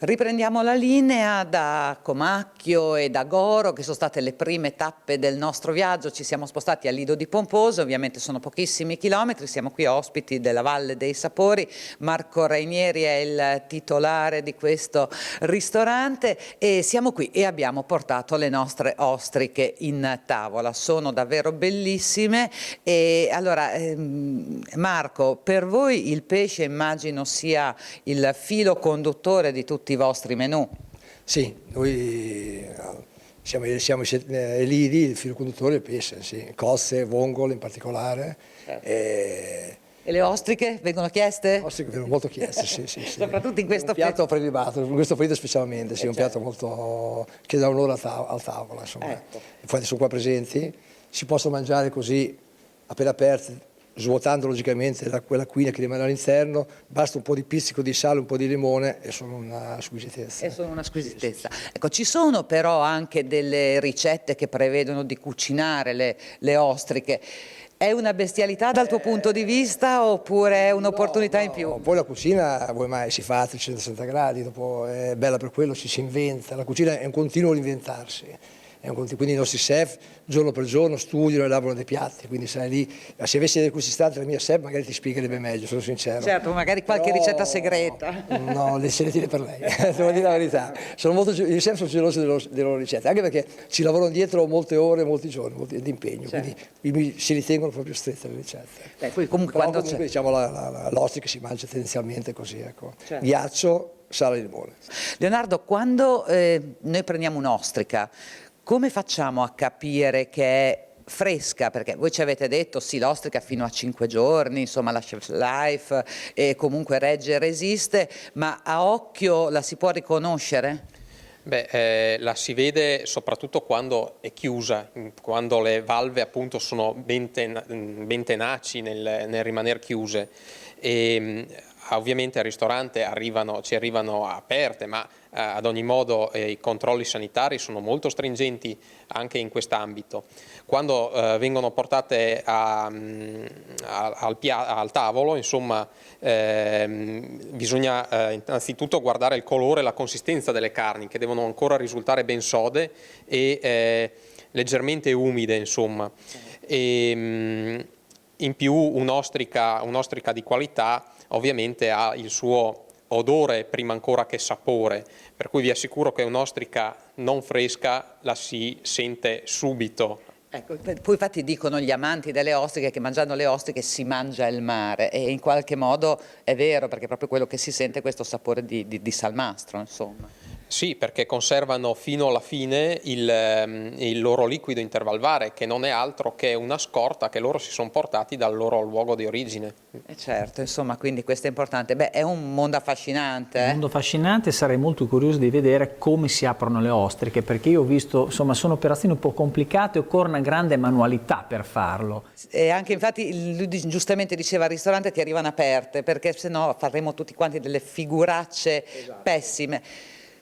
Riprendiamo la linea da Comacchio e da Goro, che sono state le prime tappe del nostro viaggio. Ci siamo spostati a Lido di Pomposo, ovviamente sono pochissimi chilometri, siamo qui ospiti della Valle dei Sapori. Marco Rainieri è il titolare di questo ristorante e siamo qui e abbiamo portato le nostre ostriche in tavola. Sono davvero bellissime e allora Marco, per voi il pesce immagino sia il filo conduttore di tutti i vostri menù. Sì, noi siamo lidi, il filo conduttore del pesce, sì. Cozze, vongole in particolare. Certo. E le ostriche vengono chieste? Le ostriche vengono molto chieste, sì, sì, sì. Soprattutto in questo periodo. Un piatto prelibato, in questo periodo specialmente, sì, un certo. piatto molto che dà onore al tavolo, insomma. Ecco. Infatti sono qua presenti, si possono mangiare così, appena aperti, svuotando logicamente da quella quina che rimane all'interno, basta un po' di pizzico di sale, un po' di limone e sono una squisitezza. E sono una squisitezza. Sì, sì, sì. Ecco, ci sono però anche delle ricette che prevedono di cucinare le ostriche. È una bestialità dal tuo punto di vista oppure è un'opportunità in più? Poi la cucina, vuoi mai, si fa a 360 gradi, dopo è bella per quello, ci si inventa, la cucina è un continuo inventarsi. Quindi i nostri chef giorno per giorno studiano e elaborano dei piatti, quindi sai lì, se avessi del quest'istante la mia chef magari ti spiegherebbe meglio, sono sincero. Certo, magari qualche ricetta segreta. No, le scegliete per lei, devo dire la verità. I chef sono gelosi delle loro ricette, anche perché ci lavorano dietro molte ore, molti giorni di impegno, certo. Quindi si ritengono proprio strette le ricette. Beh, poi comunque diciamo l'ostrica si mangia tendenzialmente così, ecco. Certo. Ghiaccio, sale e limone. Leonardo, quando noi prendiamo un'ostrica, come facciamo a capire che è fresca? Perché voi ci avete detto sì, l'ostrica fino a 5 giorni, insomma la shelf life e comunque regge e resiste, ma a occhio la si può riconoscere? Beh, la si vede soprattutto quando è chiusa, quando le valve appunto sono ben tenaci nel rimanere chiuse. E, ovviamente al ristorante ci arrivano aperte, ma ad ogni modo i controlli sanitari sono molto stringenti anche in quest'ambito. Quando vengono portate al tavolo, insomma, bisogna innanzitutto guardare il colore e la consistenza delle carni, che devono ancora risultare ben sode e leggermente umide, insomma. E, in più un'ostrica di qualità ovviamente ha il suo odore prima ancora che sapore, per cui vi assicuro che un'ostrica non fresca la si sente subito. Ecco, poi infatti dicono gli amanti delle ostriche che mangiando le ostriche si mangia il mare e in qualche modo è vero, perché è proprio quello che si sente, questo sapore di salmastro, insomma. Sì, perché conservano fino alla fine il loro liquido intervalvare, che non è altro che una scorta che loro si sono portati dal loro luogo di origine. Certo, insomma, quindi questo è importante. Beh, è un mondo affascinante. Un mondo affascinante, sarei molto curioso di vedere come si aprono le ostriche, perché io ho visto, insomma, sono operazioni un po' complicate, occorre una grande manualità per farlo. E anche infatti lui giustamente diceva al ristorante che arrivano aperte, perché sennò faremo tutti quanti delle figuracce pessime.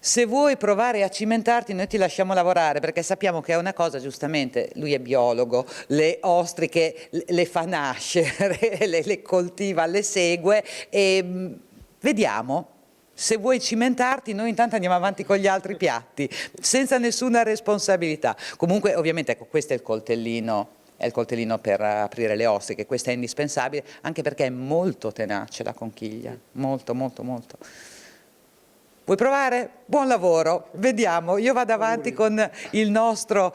Se vuoi provare a cimentarti noi ti lasciamo lavorare, perché sappiamo che è una cosa, giustamente, lui è biologo, le ostriche le fa nascere, le coltiva, le segue e vediamo. Se vuoi cimentarti noi intanto andiamo avanti con gli altri piatti, senza nessuna responsabilità. Comunque ovviamente ecco, questo è il coltellino. È il coltellino per aprire le ostriche, questo è indispensabile, anche perché è molto tenace la conchiglia, molto, molto, molto. Vuoi provare? Buon lavoro, vediamo, io vado avanti con il nostro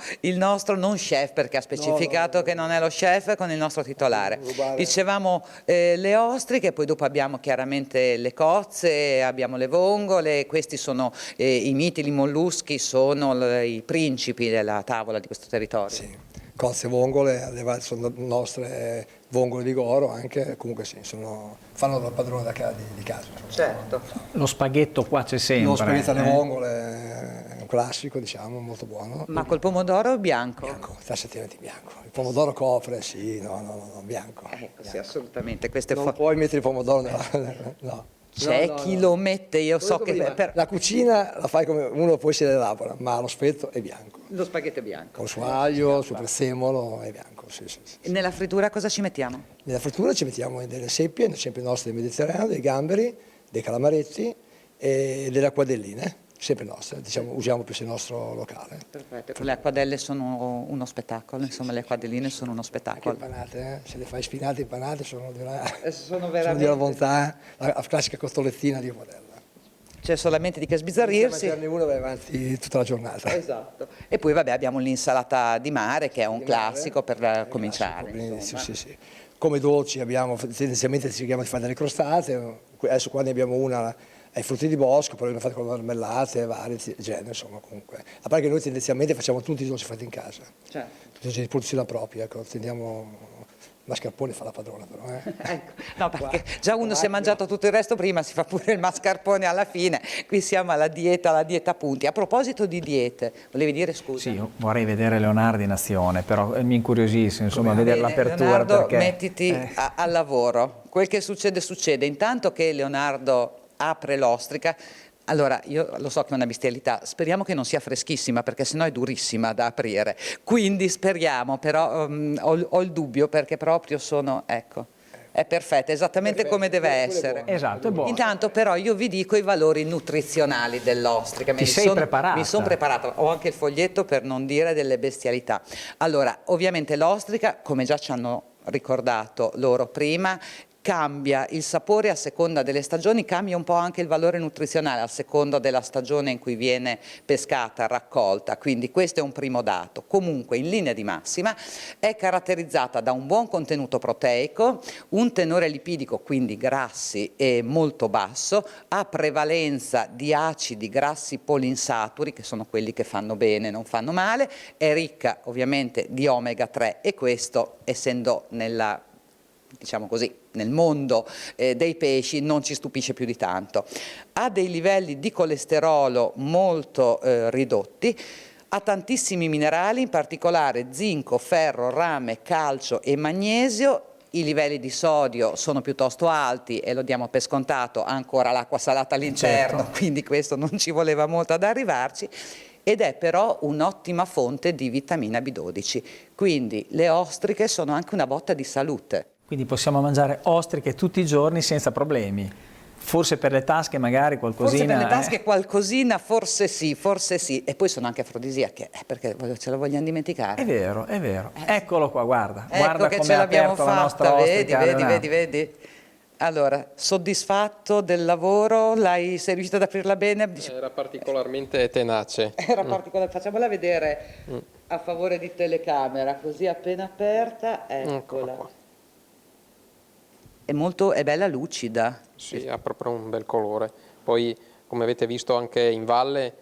non chef, perché ha specificato che non è lo chef, con il nostro titolare. Dicevamo le ostriche, poi dopo abbiamo chiaramente le cozze, abbiamo le vongole, questi sono i mitili, i molluschi, sono i principi della tavola di questo territorio. Sì. Cozze e vongole, sono nostre vongole di Goro anche, comunque sì, fanno da padrone di casa. Certo. Lo spaghetto qua c'è sempre. Lo spaghetto alle vongole è un classico, diciamo, molto buono. Ma col pomodoro bianco? Bianco, tassativamente bianco. Il pomodoro copre, sì, no, bianco. Ecco, bianco. sì, assolutamente. Questo non puoi mettere il pomodoro no. C'è chi lo mette, io so che... La cucina la fai come uno poi se la elabora, ma lo spettro è bianco. Lo spaghetto è bianco. Con il suo aglio, il suo prezzemolo è bianco, sì. E nella frittura cosa ci mettiamo? Nella frittura ci mettiamo delle seppie nostre del Mediterraneo, dei gamberi, dei calamaretti, e delle acquadelline, sempre nostre, diciamo, usiamo per il nostro locale. Perfetto, le acquadelle sono uno spettacolo, insomma le acquadelline sono uno Anche spettacolo. impanate, se le fai spinate impanate sono di una, Sono sono di veramente, una bontà, la classica costolettina di padella. c'è solamente di che Inizia a sbizzarrirsi. mangiarne uno e vai avanti tutta la giornata. Esatto. E poi vabbè abbiamo l'insalata di mare che è un classico per cominciare. Sì, insomma. sì, sì. Come dolci abbiamo, tendenzialmente cerchiamo di fare delle crostate, adesso qua ne abbiamo una ai frutti di bosco, poi ne fate con le marmellate, varie generi, insomma comunque. A parte che noi tendenzialmente facciamo tutti i dolci fatti in casa, Certo. tutti di produzione propria, ecco, tendiamo, mascarpone fa la padrona però. Ecco, no, perché già uno si è mangiato tutto il resto prima, si fa pure il mascarpone alla fine. Qui siamo alla dieta a punti. A proposito di diete, volevi dire scusa? Sì, io vorrei vedere Leonardo in azione, però mi incuriosisce, insomma, vedere Bene, l'apertura. Leonardo, perché, mettiti al lavoro. Quel che succede, succede. Intanto che Leonardo apre l'ostrica, allora io lo so che è una bestialità, speriamo che non sia freschissima perché sennò è durissima da aprire. Quindi speriamo, però ho il dubbio perché proprio sono, ecco, è perfetta, esattamente come deve essere. Esatto, è buono. Intanto però io vi dico i valori nutrizionali dell'ostrica. Ti sei preparata? Mi sono preparata, ho anche il foglietto per non dire delle bestialità. Allora, ovviamente l'ostrica, come già ci hanno ricordato loro prima, cambia il sapore a seconda delle stagioni, cambia un po' anche il valore nutrizionale a seconda della stagione in cui viene pescata, raccolta, quindi questo è un primo dato. Comunque in linea di massima è caratterizzata da un buon contenuto proteico, un tenore lipidico, quindi grassi, molto basso, ha prevalenza di acidi grassi polinsaturi, che sono quelli che fanno bene, non fanno male, è ricca ovviamente di omega 3 e questo, essendo diciamo così, nel mondo dei pesci non ci stupisce più di tanto. Ha dei livelli di colesterolo molto ridotti, ha tantissimi minerali, in particolare zinco, ferro, rame, calcio e magnesio. I livelli di sodio sono piuttosto alti e lo diamo per scontato, ha ancora l'acqua salata all'interno, Certo. quindi questo non ci voleva molto ad arrivarci. Ed è però un'ottima fonte di vitamina B12, quindi le ostriche sono anche una botta di salute. Quindi possiamo mangiare ostriche tutti i giorni senza problemi. Forse per le tasche magari qualcosina. Forse per le tasche qualcosina, forse sì, e poi sono anche afrodisiache, perché ce lo vogliamo dimenticare. È vero, è vero. Eccolo qua, guarda. Ecco Guarda che come ce ha l'abbiamo aperto la nostra fatta, ostrica. Leonardo. vedi. Allora, soddisfatto del lavoro? Sei riuscito ad aprirla bene? Era particolarmente tenace. Era particolare, facciamola vedere a favore di telecamera, così appena aperta, eccola. qua. È bella lucida. Sì, ha proprio un bel colore. Poi, come avete visto anche in valle,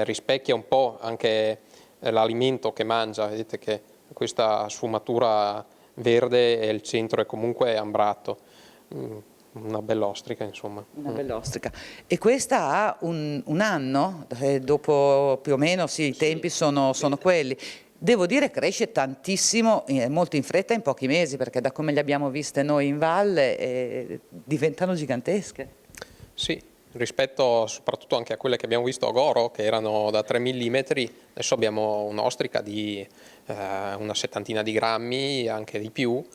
rispecchia un po' anche l'alimento che mangia. Vedete che questa sfumatura verde e il centro è comunque ambrato. Una bella ostrica, insomma. Una bella ostrica. E questa ha un anno, dopo più o meno, sì, i tempi sono quelli. Devo dire cresce tantissimo, molto in fretta in pochi mesi, perché da come le abbiamo viste noi in valle diventano gigantesche. Sì, rispetto soprattutto anche a quelle che abbiamo visto a Goro, che erano da 3 mm, adesso abbiamo un'ostrica di una settantina di grammi, anche di più,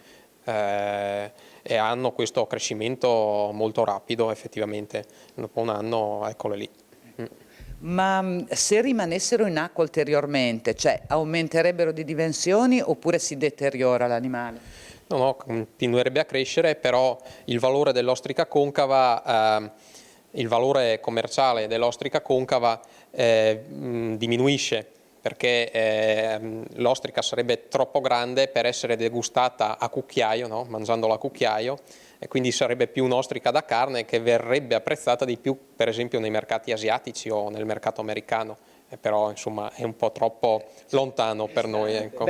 e hanno questo crescimento molto rapido effettivamente. Dopo un anno, eccole lì. Ma se rimanessero in acqua ulteriormente, cioè aumenterebbero di dimensioni oppure si deteriora l'animale? No, continuerebbe a crescere, però il valore dell'ostrica concava, il valore commerciale dell'ostrica concava diminuisce, perché l'ostrica sarebbe troppo grande per essere degustata a cucchiaio, no? Mangiandola a cucchiaio, e quindi sarebbe più un'ostrica da carne che verrebbe apprezzata di più, per esempio nei mercati asiatici o nel mercato americano, però insomma è un po' troppo lontano per noi. Ecco.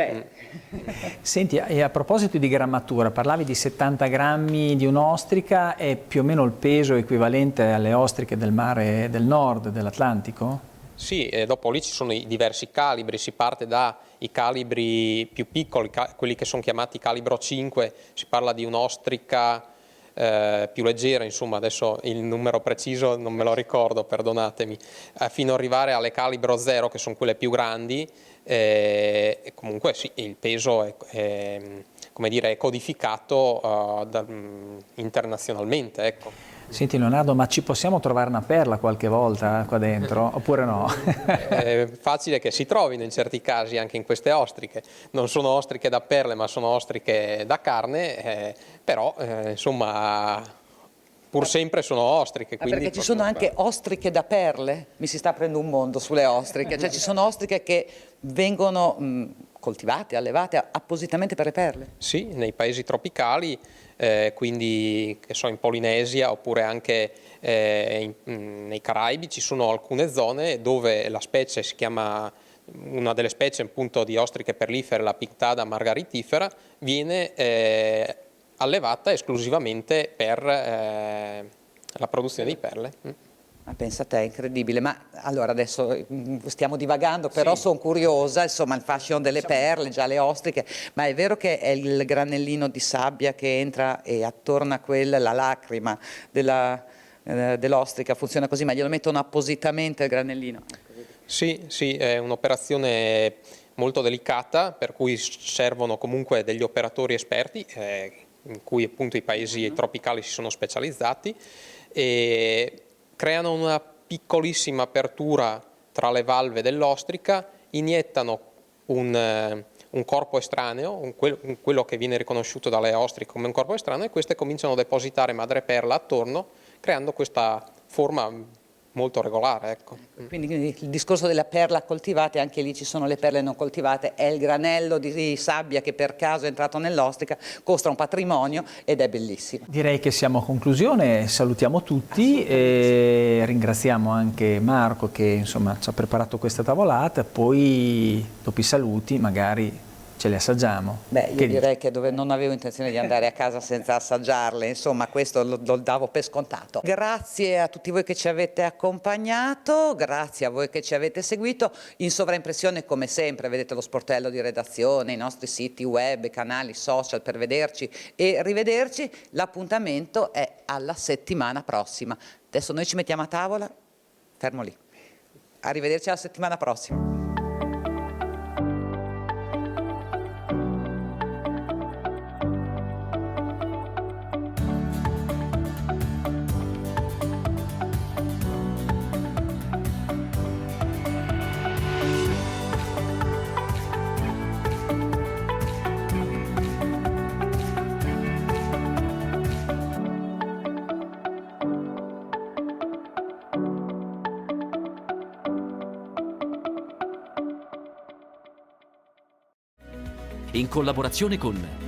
Senti, e a proposito di grammatura, parlavi di 70 grammi di un'ostrica, è più o meno il peso equivalente alle ostriche del mare del nord, dell'Atlantico? Sì, e dopo lì ci sono i diversi calibri, si parte dai calibri più piccoli, quelli che sono chiamati calibro 5, si parla di un'ostrica più leggera, insomma adesso il numero preciso non me lo ricordo, perdonatemi, fino ad arrivare alle calibro 0 che sono quelle più grandi, E comunque sì, il peso come dire, è codificato internazionalmente, ecco. Senti Leonardo, ma ci possiamo trovare una perla qualche volta qua dentro, oppure no? È facile che si trovino in certi casi anche in queste ostriche. Non sono ostriche da perle, ma sono ostriche da carne, però insomma pur sempre sono ostriche. Quindi Perché ci sono anche ostriche da perle? Mi si sta aprendo un mondo sulle ostriche, cioè ci sono ostriche che vengono coltivate, allevate appositamente per le perle? Sì, nei paesi tropicali, quindi che so, in Polinesia oppure anche nei Caraibi ci sono alcune zone dove la specie si chiama, una delle specie appunto di ostriche perlifere, la Pictada margaritifera, viene allevata esclusivamente per la produzione di perle. Ma pensa te, è incredibile. Ma allora adesso stiamo divagando, però sono curiosa, insomma, il fascino delle perle, già le ostriche, ma è vero che è il granellino di sabbia che entra e attorno a quella, la lacrima dell'ostrica funziona così, ma glielo mettono appositamente il granellino? Sì, sì, è un'operazione molto delicata, per cui servono comunque degli operatori esperti, in cui appunto i paesi tropicali si sono specializzati, e creano una piccolissima apertura tra le valve dell'ostrica, iniettano un corpo estraneo, quello che viene riconosciuto dalle ostriche come un corpo estraneo, e queste cominciano a depositare madreperla attorno, creando questa forma molto regolare. Ecco. Quindi il discorso della perla coltivata, anche lì ci sono le perle non coltivate, è il granello di sabbia che per caso è entrato nell'ostrica, costa un patrimonio ed è bellissimo. Direi che siamo a conclusione, salutiamo tutti e ringraziamo anche Marco che insomma ci ha preparato questa tavolata, poi dopo i saluti magari ce le assaggiamo. Beh, io direi che non avevo intenzione di andare a casa senza assaggiarle, insomma questo lo davo per scontato. Grazie a tutti voi che ci avete accompagnato, grazie a voi che ci avete seguito. In sovraimpressione come sempre vedete lo sportello di redazione, i nostri siti web, i canali social per vederci e rivederci. L'appuntamento è alla settimana prossima. Adesso noi ci mettiamo a tavola, fermo lì. Arrivederci alla settimana prossima. In collaborazione con